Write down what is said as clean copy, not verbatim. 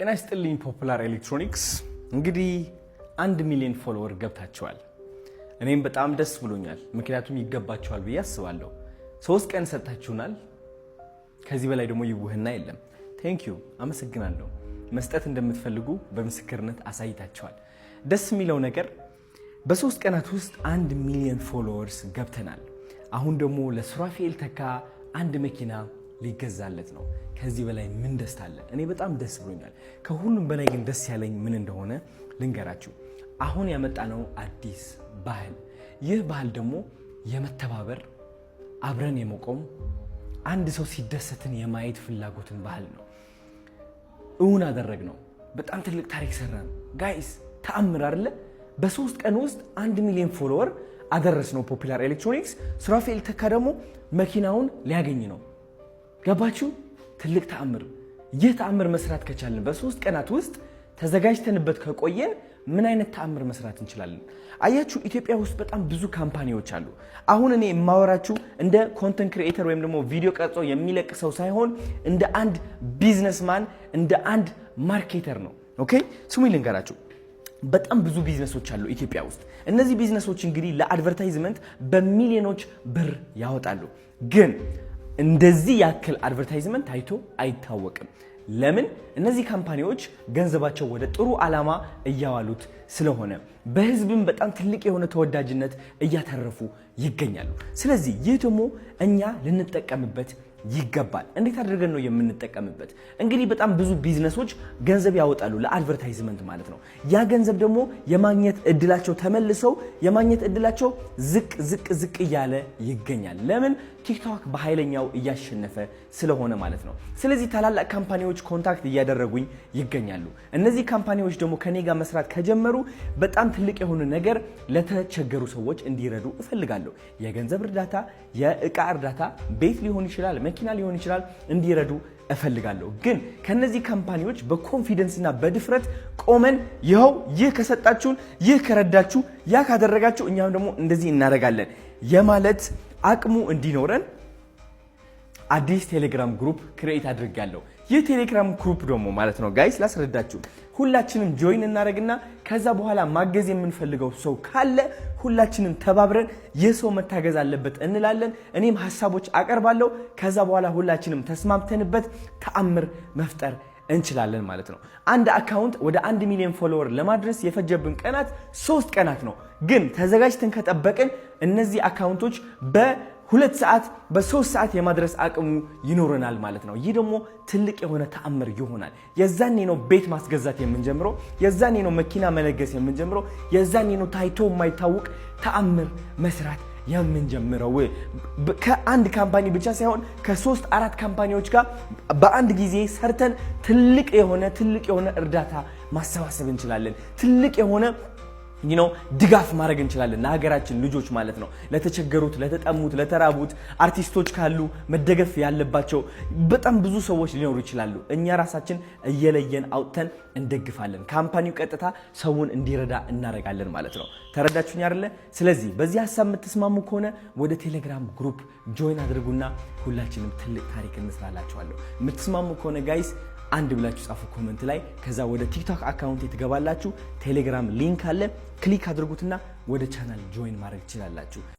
ጤና ይስጥልኝ ፖፑላር ኤሌክትሮኒክስ እንግዲህ 1 ሚሊዮን ፎሎወር ገብታችኋል። እኔም በጣም ደስ ብሎኛል ምክንያቱም ይገባችኋል ብዬ አስባለሁ። 3 ቀን ሰጣችሁናል። ከዚህ በላይ ደግሞ ይውህና የለም። ቴንክ ዩ አመሰግናለሁ። መስጠት እንደምትፈልጉ በምስክርነት አሳይታችኋል። ደስ የሚለው ነገር በ3 ቀናት ውስጥ 1 ሚሊዮን ፎሎወርስ ገብተናል። አሁን ደግሞ ለሱራፌል ተካ አንድ መኪና ሊገዛለት ነው። ከዚህ በላይ ምን ደስታ አለ? እኔ በጣም ደስ ብሎኛል። ከሁሉም በላይ ግን ደስ ያለኝ ምን እንደሆነ ልንገራችሁ። አሁን ያመጣነው አዲስ ባህል፣ ይህ ባህል ደግሞ የመተባበር አብረን የመቆም አንድ ሰው ሲደሰትን የማየት ፍላጎትን ባህል ነው። እውን አደረግነው። በጣም ትልቅ ታሪክ ሰራን ጋይስ። ተአምር አይደለ? በ3 ቀን ውስጥ 1 ሚሊዮን ፎሎወር አደረስነው ፖፑላር ኤሌክትሮኒክስ። ሱራፌል ተካ ደግሞ መኪናውን ሊያገኝ ነው። ገባችሁ? ትልቅ ተአምር። ይህ ተአምር መስራት ከቻልን በ3 ቀናት ውስጥ ተዘጋጅተንበት ከቆየን ምን አይነት ተአምር መስራት እንችላለን? አያችሁ ኢትዮጵያ ውስጥ በጣም ብዙ ካምፓኒዎች አሉ። አሁን እኔ የማወራችሁ እንደ ኮንተንት ክሪኤተር ወይም ደግሞ ቪዲዮ ቀርጾ የሚለቅ ሰው ሳይሆን እንደ አንድ ቢዝነስማን፣ እንደ አንድ ማርኬተር ነው። ኦኬ ስሙ ልንገራችሁ። በጣም ብዙ ቢዝነሶች አሉ ኢትዮጵያ ውስጥ። እነዚህ ቢዝነሶች እንግዲህ ለአድቨርታይዝመንት በሚሊዮኖች ብር ያወጣሉ። ግን እንደዚህ ያክል አድቨርታይዝመንት ታይቶ አይታወቅም። ለምን? እነዚህ ካምፓኒዎች ገንዘባቸው ወደ ጥሩ ዓላማ እያዋሉት ስለሆነ በህዝብም በጣም ትልቅ የሆነ ተወዳጅነት እያተረፉ ይገኛሉ። ስለዚህ ይህ ደግሞ እኛ ልንጠቀምበት ይገባል። እንዴት አድርገን ነው የምንጠቀምበት? እንግዲህ በጣም ብዙ ቢዝነሶች ገንዘብ ያወጣሉ ለአድቨርታይዝመንት ማለት ነው። ያ ገንዘብ ደግሞ የማግኘት እድላቸው ተመልሰው የማግኘት እድላቸው ዝቅ እያለ ይገኛል። ለምን? ቲክቶክ በኃይለኛው እያሸነፈ ስለሆነ ማለት ነው። ስለዚህ ታላላቅ ካምፓኒዎች ኮንታክት እያደረጉኝ ይገኛሉ። እነዚህ ካምፓኒዎች ደግሞ ከኔ ጋር መስራት ከጀመሩ በጣም ትልቅ የሆነ ነገር ለተቸገሩ ሰዎች እንዲረዱ እፈልጋለሁ። የገንዘብ እርዳታ፣ የእቃ እርዳታ፣ ቤት ሊሆን ይችላል፣ መኪና ሊሆን ይችላል፣ እንዲረዱ እፈልጋለሁ። ግን ከነዚህ ካምፓኒዎች በኮንፊደንስና በድፍረት ቆመን ይኸው ይህ ከሰጣችሁን፣ ይህ ከረዳችሁ፣ ያ ካደረጋችሁ እኛም ደግሞ እንደዚህ እናደርጋለን የማለት አቅሙ እንዲኖረን አዲስ ቴሌግራም ግሩፕ ክሬት አድርጋለሁ። ይህ ቴሌግራም ግሩፕ ደግሞ ማለት ነው ጋይስ ላስረዳችሁ። ሁላችንም ጆይን እናደርግና ከዛ በኋላ ማገዝ የምንፈልገው ሰው ካለ ሁላችንም ተባብረን ይህ ሰው መታገዝ አለበት እንላለን። እኔም ሐሳቦች አቀርባለሁ። ከዛ በኋላ ሁላችንም ተስማምተንበት ተአምር መፍጠር እንችላለን ማለት ነው። አንድ አካውንት ወደ 1 ሚሊዮን ፎሎወር ለማድረስ የፈጀብን ቀናት 3 ቀናት ነው። ግን ተዘጋጅተን ከጠበቅን እነዚህ አካውንቶች በ2 ሰዓት በ3 ሰዓት የማድረስ አቅሙ ይኖረናል ማለት ነው። ይህ ደግሞ ትልቅ የሆነ ተአምር ይሆናል። የዛኔ ነው ቤት ማስገዛት የምንጀምረው። የዛኔ ነው መኪና መለገስ የምንጀምረው። የዛኔ ነው ታይቶ የማይታወቅ ተአምር መስራት የምንጀምረው። ከአንድ ካምፓኒ ብቻ ሳይሆን ከ3-4 ካምፓኒዎች ጋር በአንድ ጊዜ ሰርተን ትልቅ የሆነ እርዳታ ማሰባሰብ እንችላለን። ትልቅ የሆነ ድጋፍ ማድረግ እንችላለን ለሀገራችን ልጆች ማለት ነው። ለተቸገሩት፣ ለተጠሙት፣ ለተራቡት አርቲስቶች ካሉ መደገፍ ያለባቸው በጣም ብዙ ሰዎች ሊኖሩ ይችላሉ። እኛ ራሳችን እየለየን አውጥተን እንደግፋለን። ካምፓኒው ቀጥታ ሰውን እንዲረዳ እናደርጋለን ማለት ነው። ተረዳችሁኝ አይደለ? ስለዚህ በዚህ ሐሳብ የምትስማሙ ከሆነ ወደ ቴሌግራም ግሩፕ ጆይን አድርጉና ሁላችንም ትልቅ ታሪክ እንስራላችኋለሁ። የምትስማሙ ከሆነ ጋይስ አንድ ብላችሁ ጻፉ ኮሜንት ላይ። ከዛ ወደ ቲክቶክ አካውንት ትገባላችሁ። ቴሌግራም ሊንክ አለ፣ ክሊክ አድርጉትና ወደ ቻናል ጆይን ማድረግ ትችላላችሁ።